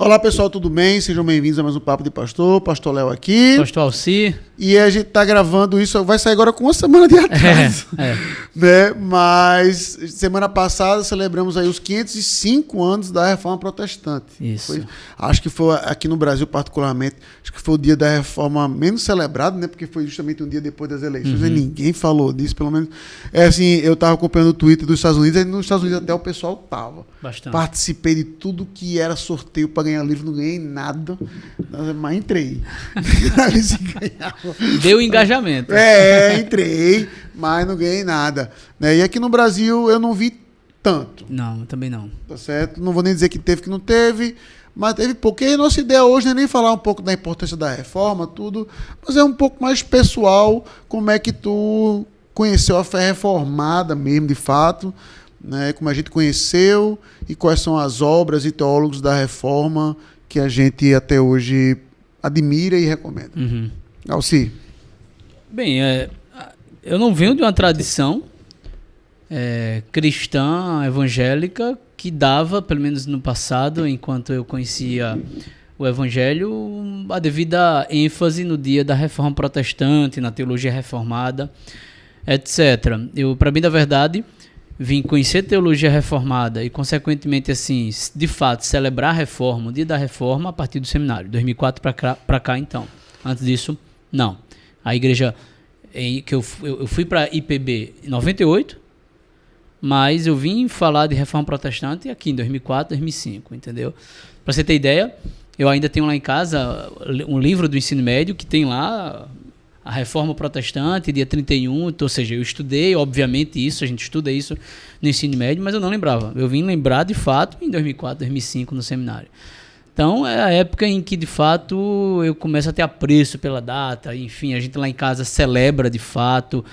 Olá pessoal, tudo bem? Sejam bem-vindos a mais um Papo de Pastor. Pastor Léo aqui. Pastor Alci. E a gente tá gravando isso, vai sair agora com uma semana de atraso. Né? Mas semana passada celebramos aí os 505 anos da Reforma Protestante. Isso. Acho que foi aqui no Brasil particularmente, acho que foi o dia da Reforma menos celebrado, né? Porque foi justamente um dia depois das eleições. E ninguém falou disso, pelo menos. É assim, eu tava acompanhando o Twitter dos Estados Unidos, e nos Estados Unidos até o pessoal tava. Bastante. Participei de tudo que era sorteio para ganhar livro, não ganhei nada, mas entrei. Deu engajamento. Entrei, mas não ganhei nada. Né? E aqui no Brasil eu não vi tanto. Não, também não. Tá certo? Não vou nem dizer que teve, que não teve, mas teve pouco. E a nossa ideia hoje não é nem falar um pouco da importância da reforma, tudo, mas é um pouco mais pessoal, como é que tu conheceu a fé reformada mesmo, de fato, né? Como a gente conheceu e quais são as obras e teólogos da reforma que a gente até hoje admira e recomenda. Alci. Bem, eu não venho de uma tradição cristã, evangélica, que dava, pelo menos no passado, enquanto eu conhecia o evangelho, a devida ênfase no dia da reforma protestante, na teologia reformada, etc. Eu, para bem da verdade, vim conhecer teologia reformada e, consequentemente, assim, de fato, celebrar a reforma, o dia da reforma, a partir do seminário, 2004 para cá, então. Antes disso, não. A igreja, que eu fui para IPB em 98, mas eu vim falar de reforma protestante aqui em 2004, 2005, entendeu? Para você ter ideia, eu ainda tenho lá em casa um livro do ensino médio que tem lá a Reforma Protestante, dia 31, ou seja, eu estudei, obviamente, isso, a gente estuda isso no ensino médio, mas eu não lembrava. Eu vim lembrar, de fato, em 2004, 2005, no seminário. Então, é a época em que, de fato, eu começo a ter apreço pela data, enfim, a gente lá em casa celebra, de fato,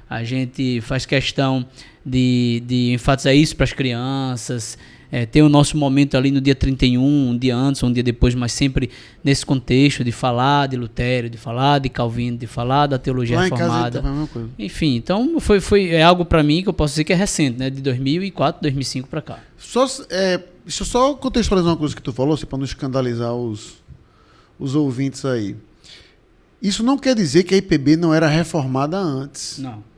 a gente faz questão de enfatizar isso para as crianças, ter o nosso momento ali no dia 31, um dia antes ou um dia depois, mas sempre nesse contexto de falar de Lutero, de falar de Calvino, de falar da teologia reformada. Enfim, então é algo para mim que eu posso dizer que é recente, né? De 2004, 2005 para cá. Deixa eu só contextualizar uma coisa que tu falou, assim, para não escandalizar os ouvintes aí. Isso não quer dizer que a IPB não era reformada antes. Não.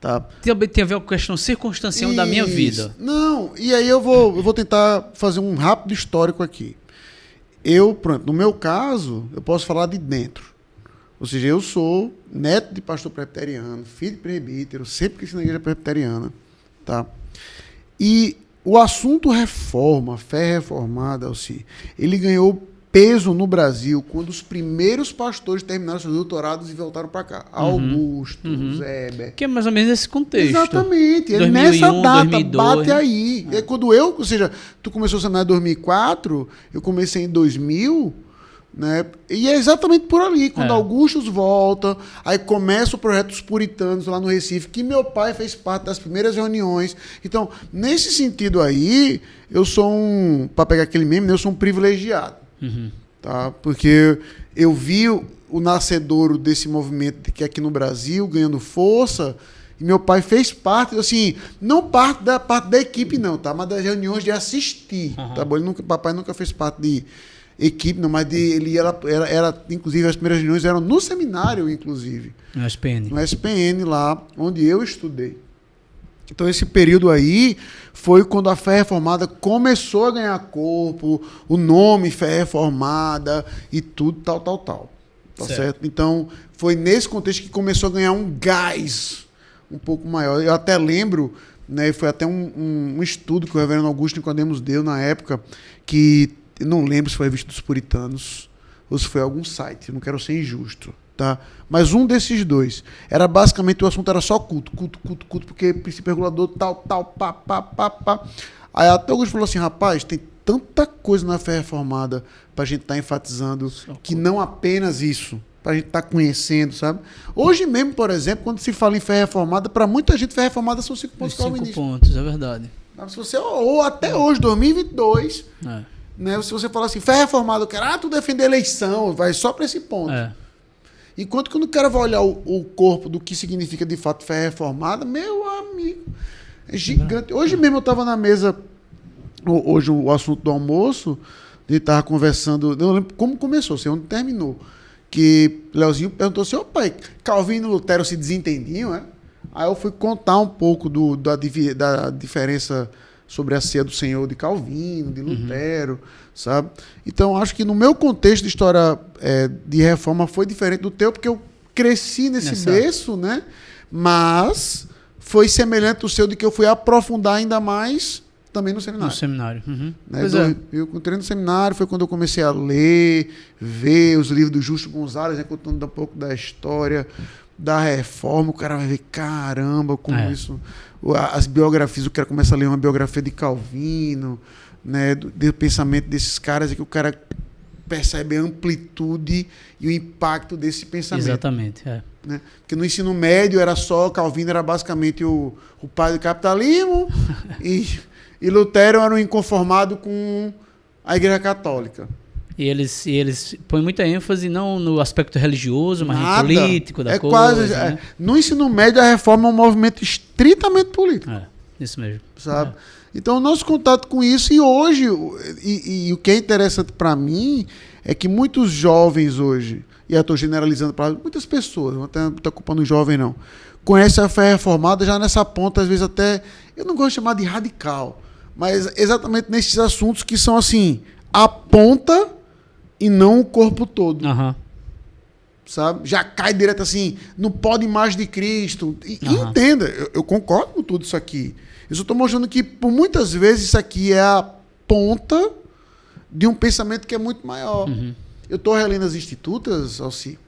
Tá. Tem a ver com a questão circunstancial da minha vida. Não, e aí eu vou tentar fazer um rápido histórico aqui. No meu caso, eu posso falar de dentro. Ou seja, eu sou neto de pastor presbiteriano, filho de presbítero, sempre cresci na igreja presbiteriana. Tá? E o assunto reforma, fé reformada, ele ganhou peso no Brasil quando os primeiros pastores terminaram seus doutorados e voltaram para cá. Augusto, Zéber. Que é mais ou menos esse contexto. Exatamente. 2001, nessa data, 2002. bate aí. É quando ou seja, tu começou o seminário em 2004, eu comecei em 2000, né? E é exatamente por ali, quando Augusto volta, aí começa o projeto dos puritanos lá no Recife, que meu pai fez parte das primeiras reuniões. Então, nesse sentido aí, eu sou para pegar aquele meme, eu sou um privilegiado. Tá? Porque eu vi o nascedouro desse movimento que aqui no Brasil, ganhando força, e meu pai fez parte, assim, não parte da equipe não, tá? Mas das reuniões de assistir, tá bom? Papai nunca fez parte de equipe, não, mas ele era, inclusive, as primeiras reuniões eram no seminário, inclusive. No SPN. No SPN, lá, onde eu estudei. Então, esse período aí foi quando a fé reformada começou a ganhar corpo, o nome fé reformada e tudo, tal. Tá certo? Então, foi nesse contexto que começou a ganhar um gás um pouco maior. Eu até lembro, né, foi até um estudo que o reverendo Augusto Nicodemos deu na época, que eu não lembro se foi a Revista dos Puritanos ou se foi algum site, eu não quero ser injusto. Tá? Mas um desses dois era basicamente, o assunto era só culto, porque princípio regulador, tal, pá. Aí até o Augusto falou assim: rapaz, tem tanta coisa na fé reformada pra gente estar enfatizando, que não apenas isso, pra gente estar conhecendo, sabe? Hoje mesmo, por exemplo, quando se fala em fé reformada, pra muita gente, fé reformada são 5 pontos calvinistas. 5 pontos, é verdade. Se você, ou até hoje, 2022, né, se você falar assim, fé reformada, tu defender eleição, vai só pra esse ponto. Enquanto que quando o cara vai olhar o corpo do que significa de fato fé reformada, meu amigo, é gigante. Hoje mesmo eu estava na mesa, hoje o assunto do almoço, A gente estava conversando, eu não lembro como começou, sei onde terminou. Que Leozinho perguntou assim, ô pai, Calvino e Lutero se desentendiam, né? Aí eu fui contar um pouco da diferença sobre a ceia do Senhor de Calvino, de Lutero, sabe? Então, acho que no meu contexto de história de reforma foi diferente do teu, porque eu cresci nesse berço, né? Mas foi semelhante ao seu, de que eu fui aprofundar ainda mais também no seminário. No seminário. Uhum. Né? Eu entrei no seminário, foi quando eu comecei a ler, ver os livros do Justo Gonzalez, né, contando um pouco da história da reforma. O cara vai ver, caramba, como isso... As biografias, o cara começa a ler uma biografia de Calvino, né, do pensamento desses caras, é que o cara percebe a amplitude e o impacto desse pensamento. Exatamente, né? Porque no ensino médio era só, Calvino era basicamente o pai do capitalismo e Lutero era um inconformado com a Igreja Católica. E eles põem muita ênfase não no aspecto religioso, mas no político da coisa. Quase, né? No ensino médio, a reforma é um movimento estritamente político. Isso mesmo. Sabe? Então, o nosso contato com isso, e hoje, e o que é interessante para mim, é que muitos jovens hoje, e eu estou generalizando para muitas pessoas, não estou culpando o jovem não, conhecem a fé reformada já nessa ponta, às vezes até, eu não gosto de chamar de radical, mas exatamente nesses assuntos que são assim, a ponta e não o corpo todo. Sabe? Já cai direto assim, não pode mais de Cristo. E entenda, eu concordo com tudo isso aqui. Eu só estou mostrando que, por muitas vezes, isso aqui é a ponta de um pensamento que é muito maior. Eu estou relendo as Institutas, Alci,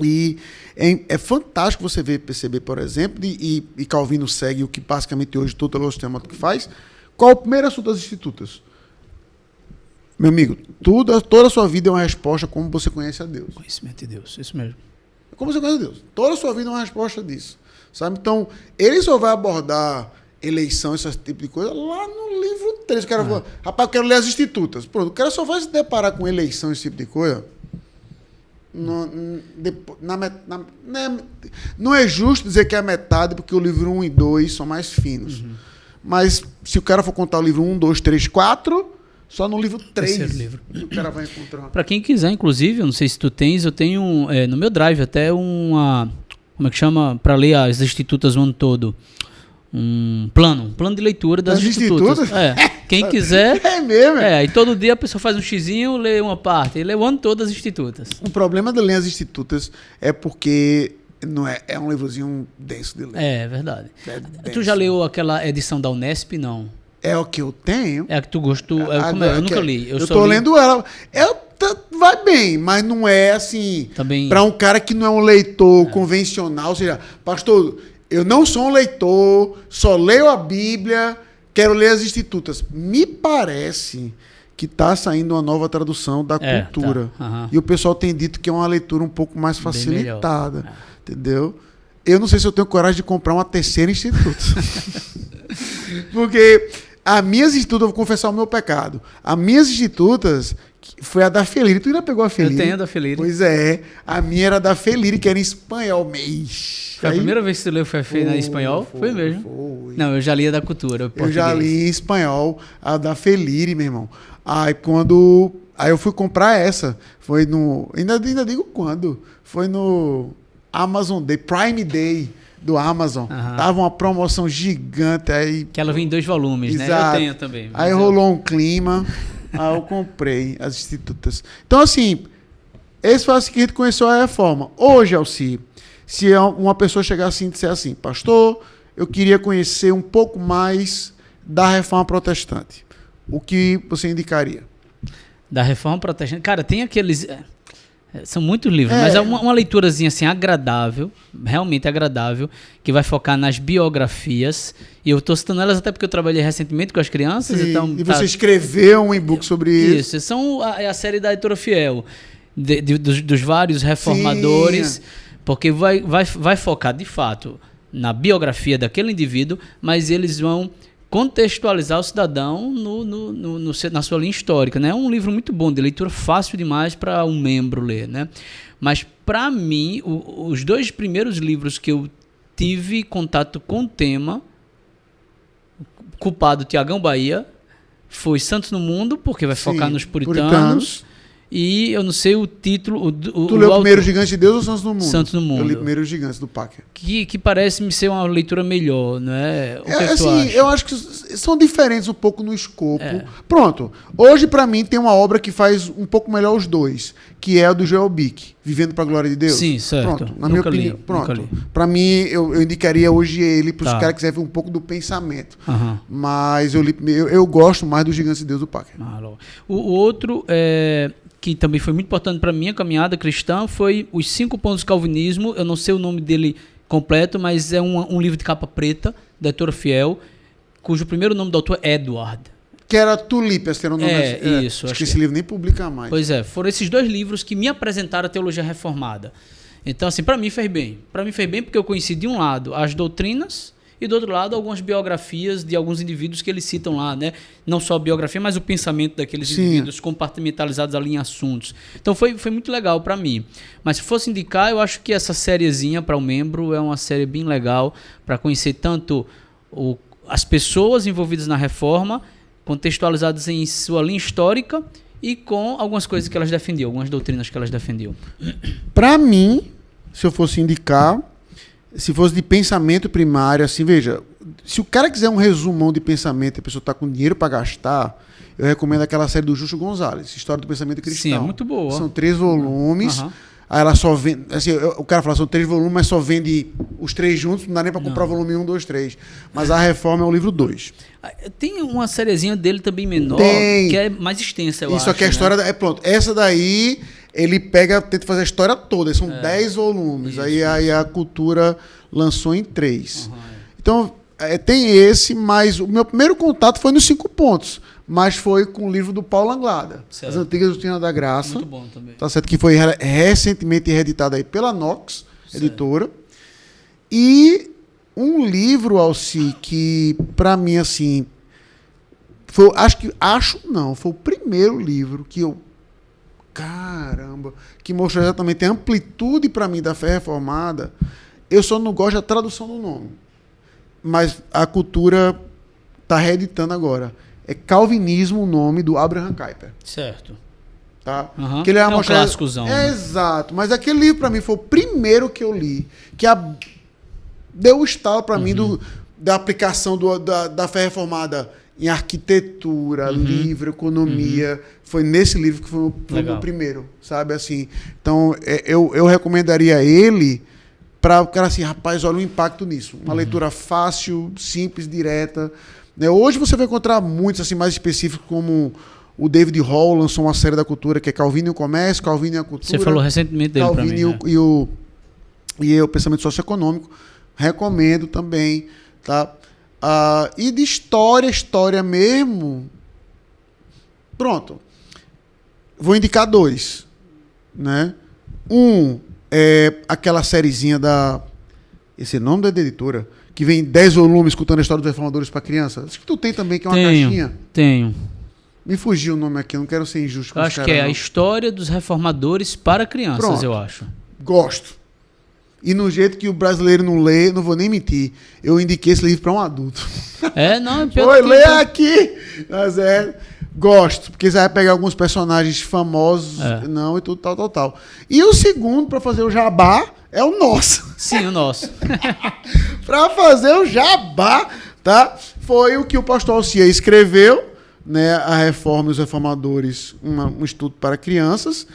e é fantástico você perceber, por exemplo, e Calvino segue o que basicamente hoje todo o sistema que faz. Qual é o primeiro assunto das Institutas? Meu amigo, toda a sua vida é uma resposta como você conhece a Deus. Conhecimento de Deus, isso mesmo. Como você conhece a Deus. Toda a sua vida é uma resposta disso. Sabe? Então, ele só vai abordar eleição, esse tipo de coisa, lá no livro 3. O cara fala, rapaz, eu quero ler as Institutas. Pronto, o cara só vai se deparar com eleição, esse tipo de coisa. Não é justo dizer que é a metade, porque o livro 1 e 2 são mais finos. Mas se o cara for contar o livro 1, 2, 3, 4... Só no livro 3 livro. O cara vai encontrar. Para quem quiser, inclusive, eu não sei se tu tens, eu tenho no meu drive até uma... Como é que chama? Para ler as Institutas o ano todo. Um plano de leitura das Institutas. Quem quiser. É mesmo? E todo dia a pessoa faz um xizinho, lê uma parte. E lê o ano todo as Institutas. O problema de ler as Institutas é porque... Não é um livrozinho denso de ler. É verdade. Tu já leu aquela edição da Unesp? Não. É o que eu tenho. É a que tu gostou. Eu nunca li. Eu tô lendo ela. Vai bem, mas não é assim. Também... Para um cara que não é um leitor convencional. Ou seja, pastor, eu não sou um leitor, só leio a Bíblia, quero ler as Institutas. Me parece que está saindo uma nova tradução da cultura. Tá. E o pessoal tem dito que é uma leitura um pouco mais facilitada. Entendeu? Eu não sei se eu tenho coragem de comprar uma terceira Instituta. Porque as minhas Institutas, vou confessar o meu pecado. As minhas Institutas foi a da Felire. Tu ainda pegou a Felire? Eu tenho a da Felire. Pois é. A minha era da Felire, que era em espanhol. Foi a primeira vez que você leu em espanhol? Foi mesmo? Foi. Não, eu já li a da cultura. Eu já li em espanhol a da Felire, meu irmão. Aí eu fui comprar essa. Foi no... Ainda digo quando. Foi no Amazon Day, Prime Day do Amazon. Tava uma promoção gigante aí. Que ela vem em 2 volumes, exato, né? Eu tenho também. Aí rolou um clima, aí eu comprei as Institutas. Então, assim, esse foi assim que a gente conheceu a reforma. Hoje, Alci, se uma pessoa chegar assim e disser assim, pastor, eu queria conhecer um pouco mais da reforma protestante, o que você indicaria? Da reforma protestante? Cara, tem aqueles... São muitos livros, mas é uma leiturazinha assim agradável, realmente agradável, que vai focar nas biografias. E eu estou citando elas até porque eu trabalhei recentemente com as crianças. Sim, então, e você escreveu um e-book sobre isso. Isso, são a série da Editora Fiel, dos vários reformadores, sim, porque vai focar de fato na biografia daquele indivíduo, mas eles vão contextualizar o cidadão na sua linha histórica, né? É um livro muito bom, de leitura fácil demais para um membro ler, né? Mas, para mim, os 2 primeiros livros que eu tive contato com o tema, culpado Tiagão Bahia, foi Santos no Mundo, porque vai Sim, focar nos puritanos. E eu não sei o título. Tu leu primeiro Gigantes de Deus ou Santos no Mundo? Santos no Mundo. Eu li primeiro Gigantes do Packer. Que parece me ser uma leitura melhor, né? O que é que tu assim, acha? eu acho que são diferentes um pouco no escopo. Pronto. Hoje, pra mim, tem uma obra que faz um pouco melhor os dois, que é a do Joel Bick, Vivendo pra Glória de Deus. Sim, certo. Pronto, na minha opinião. Pronto. Pra mim, eu indicaria hoje ele, para os caras que quiserem ver um pouco do pensamento. Mas eu gosto mais do Gigantes de Deus do Packer. O outro que também foi muito importante para mim, a caminhada cristã, foi Os 5 Pontos do Calvinismo. Eu não sei o nome dele completo, mas é um livro de capa preta, da editora Fiel, cujo primeiro nome do autor é Edward. Que era Tulipas, que era o nome isso. Acho que esse livro nem publica mais. Pois é, foram esses 2 livros que me apresentaram a teologia reformada. Então, assim, para mim fez bem. Para mim fez bem porque eu conheci, de um lado, as doutrinas e, do outro lado, algumas biografias de alguns indivíduos que eles citam lá, né? Não só a biografia, mas o pensamento daqueles indivíduos compartimentalizados ali em assuntos. Então, foi muito legal para mim. Mas se fosse indicar, eu acho que essa sériezinha para o membro é uma série bem legal para conhecer tanto as pessoas envolvidas na reforma, contextualizadas em sua linha histórica e com algumas coisas que elas defendiam, algumas doutrinas que elas defendiam. Para mim, se eu fosse indicar, se fosse de pensamento primário, assim, veja, se o cara quiser um resumão de pensamento e a pessoa está com dinheiro para gastar, eu recomendo aquela série do Justo Gonzalez, História do Pensamento Cristão. Sim, é muito boa. São 3 volumes. Aí ela só vende, assim, o cara fala, são 3 volumes, mas só vende os 3 juntos, não dá nem para comprar o volume 1, 2, 3. Mas a Reforma é o livro 2. Tem uma sériezinha dele também menor, que é mais extensa, eu acho. Isso aqui é a história, pronto, essa daí ele tenta fazer a história toda, são 10 volumes, aí a Cultura lançou em 3. Então, tem esse, mas o meu primeiro contato foi nos 5 pontos, mas foi com o livro do Paulo Anglada, As Antigas Doutrinas da Graça. Muito bom também. Tá certo, que foi recentemente reeditado aí pela Nox, editora. E um livro, Alci, que para mim, assim, foi o primeiro livro que eu, caramba, que mostrou exatamente a amplitude para mim da fé reformada. Eu só não gosto da tradução do nome, mas a Cultura está reeditando agora. É Calvinismo, o nome do Abraham Kuyper. Certo. Tá? Que ele é um clássicozão. Exato. Mas aquele livro, para mim, foi o primeiro que eu li, que deu o estalo para mim da aplicação da fé reformada em arquitetura, livro, economia. Foi nesse livro que foi o meu primeiro, sabe? Assim, então, eu recomendaria ele para o cara assim, rapaz, olha o impacto nisso. Uma leitura fácil, simples, direta. Né? Hoje você vai encontrar muitos assim, mais específicos, como o David Hall lançou uma série da Cultura, que é Calvino e o Comércio, Calvino e a Cultura. Você falou recentemente dele para mim. Calvino e o Pensamento Socioeconômico. Recomendo também. Tá? E de história mesmo. Pronto. Vou indicar 2. Né? É aquela sériezinha esse nome da editora, que vem 10 volumes contando a história dos reformadores para criança. Acho que tu tem também, que é uma caixinha. Tenho. Me fugiu o nome aqui, eu não quero ser injusto com os caras. Acho que é A História dos Reformadores para Crianças. Pronto. Eu acho. Gosto. E no jeito que o brasileiro não lê, não vou nem mentir, eu indiquei esse livro para um adulto. Foi, lê aqui! Mas gosto, porque você vai pegar alguns personagens famosos, e tudo, tal. E o segundo, para fazer o jabá, é o nosso. Sim, o nosso. Para fazer o jabá, tá? Foi o que o pastor Alcia escreveu, né? A Reforma e os Reformadores, um estudo para crianças,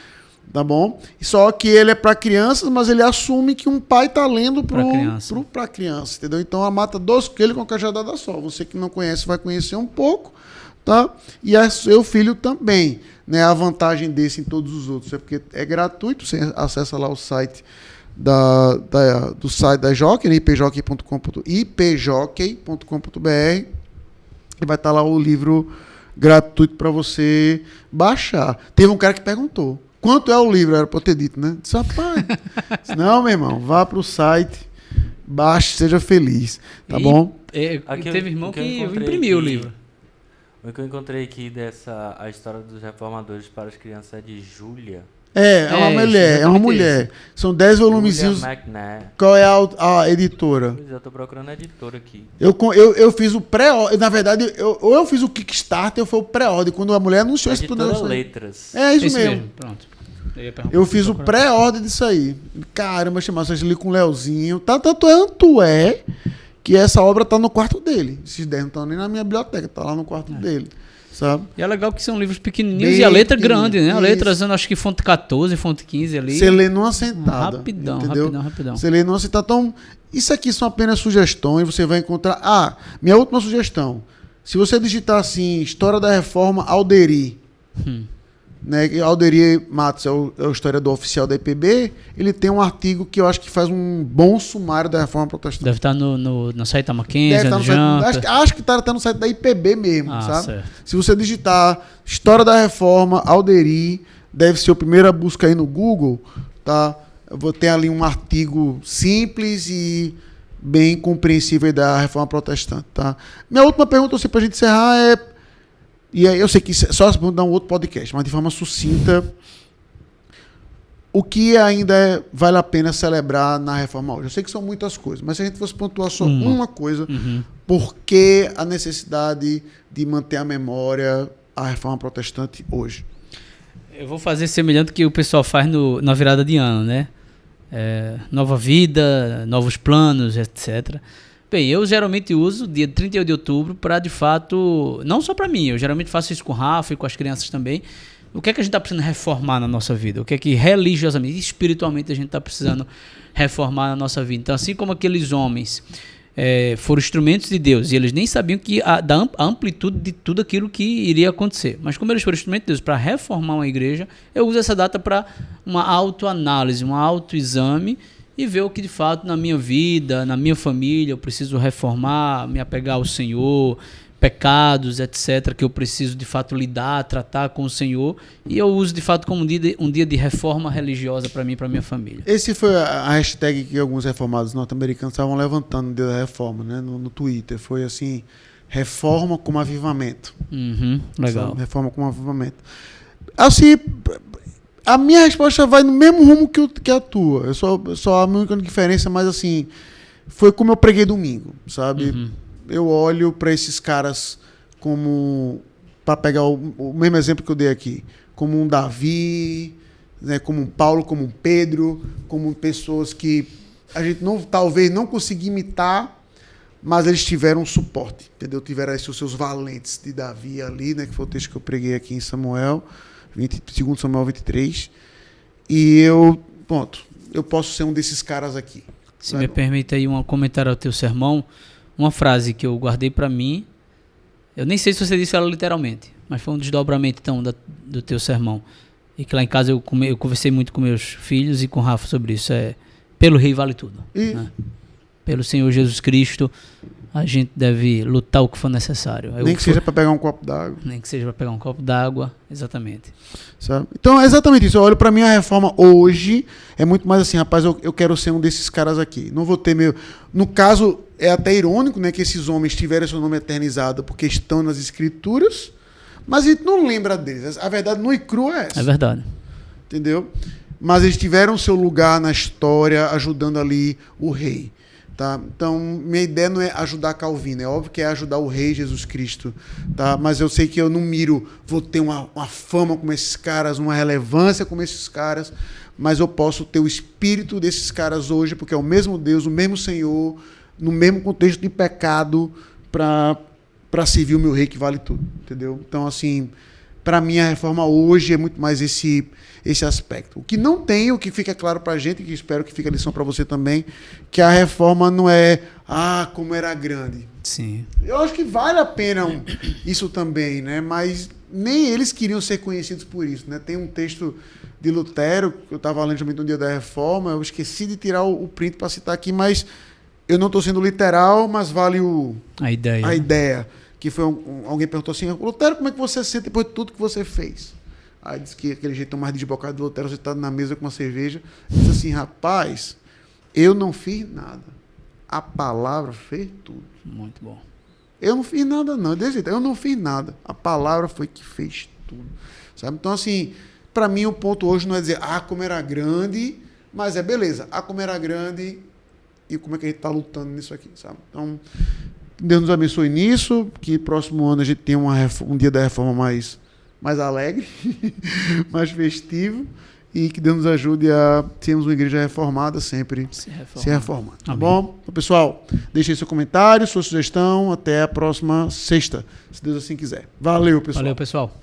tá bom? Só que ele é para crianças, mas ele assume que um pai tá lendo para criança, entendeu? Então a mata 2 coelhos com a cajadada só. Você que não conhece vai conhecer um pouco, tá? E seu filho também, né? A vantagem desse em todos os outros é porque é gratuito, você acessa lá o site do site da Jockey, né? ipjockey.com.br, e vai estar lá o livro gratuito para você baixar. Teve um cara que perguntou quanto é o livro, era para eu ter dito, né? Disse, rapaz, não, meu irmão, vá para o site, baixe, seja feliz, tá bom? Teve irmão que imprimiu o livro. O que eu encontrei aqui A História dos Reformadores para as Crianças é de Júlia. É uma mulher, é uma mulher. São 10 volumezinhos. Qual é a editora? Pois é, eu tô procurando a editora aqui. Eu fiz o pré-ordem. Na verdade, eu fiz o Kickstarter, ou foi o pré-ordem. Quando a mulher anunciou esse Editora Letras. É isso mesmo. Pronto. Eu fiz o pré-ordem disso aí. Caramba, chamar vocês ali com o Leozinho. Tanto é que essa obra tá no quarto dele. Esses 10 não estão nem na minha biblioteca, tá lá no quarto dele. Sabe? E é legal que são livros pequenininhos Bem e a letra grande, né? A isso. letra usando acho que fonte 14, fonte 15 ali. Você lê numa sentada. Rapidão, entendeu? rapidão. Você lê numa sentada. Então, isso aqui são apenas sugestões. Você vai encontrar. Minha última sugestão. Se você digitar assim, História da Reforma Alderi, né? Alderi Matos é o historiador oficial da IPB. Ele tem um artigo que eu acho que faz um bom sumário da Reforma Protestante. Deve estar no site da Mackenzie, Deve estar do no site, Janta. acho que está até no site da IPB mesmo, sabe? Certo. Se você digitar História da Reforma, Alderi, deve ser a primeira busca aí no Google, tá? Eu vou ter ali um artigo simples e bem compreensível da Reforma Protestante, tá? Minha última pergunta, assim, para a gente encerrar é... E aí eu sei que só se dar um outro podcast, mas de forma sucinta, o que ainda vale a pena celebrar na Reforma hoje? Eu sei que são muitas coisas, mas se a gente fosse pontuar só uma coisa, por que a necessidade de manter a memória a Reforma Protestante hoje? Eu vou fazer semelhante que o pessoal faz na virada de ano, né? Nova vida, novos planos, etc. Bem, eu geralmente uso dia 31 de outubro para, de fato, não só para mim, eu geralmente faço isso com o Rafa e com as crianças também. O que é que a gente está precisando reformar na nossa vida? O que é que religiosamente, espiritualmente a gente está precisando reformar na nossa vida? Então, assim como aqueles homens foram instrumentos de Deus e eles nem sabiam a amplitude de tudo aquilo que iria acontecer. Mas como eles foram instrumentos de Deus para reformar uma igreja, eu uso essa data para uma autoanálise, um autoexame e ver o que de fato na minha vida, na minha família, eu preciso reformar, me apegar ao Senhor, pecados, etc., que eu preciso de fato lidar, tratar com o Senhor, e eu uso de fato como um dia de reforma religiosa para mim e para minha família. Esse foi a hashtag que alguns reformados norte-americanos estavam levantando no dia da reforma, né? No Twitter. Foi assim, reforma como avivamento. Legal. Sabe? Reforma como avivamento. Assim, a minha resposta vai no mesmo rumo que a tua. Só a única diferença, mas assim, foi como eu preguei domingo, sabe? Eu olho para esses caras como, para pegar o mesmo exemplo que eu dei aqui, como um Davi, né, como um Paulo, como um Pedro, como pessoas que a gente talvez não consiga imitar, mas eles tiveram suporte, entendeu? Tiveram esses os seus valentes de Davi ali, né, que foi o texto que eu preguei aqui em Samuel, 2 Samuel 23, e eu posso ser um desses caras aqui. Se me permite aí um comentário ao teu sermão, uma frase que eu guardei para mim, eu nem sei se você disse ela literalmente, mas foi um desdobramento então do teu sermão, e que lá em casa eu conversei muito com meus filhos e com o Rafa sobre isso, pelo Rei vale tudo, né? Pelo Senhor Jesus Cristo a gente deve lutar o que for necessário. Nem que seja para pegar um copo d'água. Nem que seja para pegar um copo d'água, exatamente. Sabe? Então é exatamente isso. Eu olho para mim a reforma hoje é muito mais assim, rapaz, eu quero ser um desses caras aqui. Não vou ter meu... No caso, é até irônico, né, que esses homens tiveram seu nome eternizado porque estão nas escrituras, mas a gente não lembra deles. A verdade nua e crua é essa. É verdade. Entendeu? Mas eles tiveram seu lugar na história ajudando ali o rei. Tá? Então, minha ideia não é ajudar Calvino, é óbvio que é ajudar o rei Jesus Cristo, tá? Mas eu sei que eu não vou ter uma fama como esses caras, uma relevância como esses caras, mas eu posso ter o espírito desses caras hoje, porque é o mesmo Deus, o mesmo Senhor, no mesmo contexto de pecado, para servir o meu rei que vale tudo, entendeu? Então, assim, para mim a reforma hoje é muito mais esse aspecto. O que não tem, o que fica claro para a gente, que espero que fique a lição para você também, que a reforma não é, como era grande. Sim. Eu acho que vale a pena isso também, né? Mas nem eles queriam ser conhecidos por isso, né? Tem um texto de Lutero, que eu estava lendo também no dia da reforma, eu esqueci de tirar o print para citar aqui, mas eu não estou sendo literal, mas vale a ideia. Que foi alguém perguntou assim, Lutero, como é que você se sente depois de tudo que você fez? Aí disse que aquele jeitão mais desbocado do Lutero, sentado na mesa com uma cerveja, disse assim, rapaz, eu não fiz nada. A palavra fez tudo. Muito bom. Eu não fiz nada, não. Desse jeito, eu não fiz nada. A palavra foi que fez tudo. Sabe? Então, assim, Para mim, o ponto hoje não é dizer, como era grande, mas beleza, como era grande e como é que a gente está lutando nisso aqui, sabe? Então, Deus nos abençoe nisso, que próximo ano a gente tenha um dia da reforma mais alegre, mais festivo, e que Deus nos ajude a termos uma igreja reformada sempre se reformando. Tá bom? Então, pessoal, deixe aí seu comentário, sua sugestão. Até a próxima sexta, se Deus assim quiser. Valeu, pessoal. Valeu, pessoal.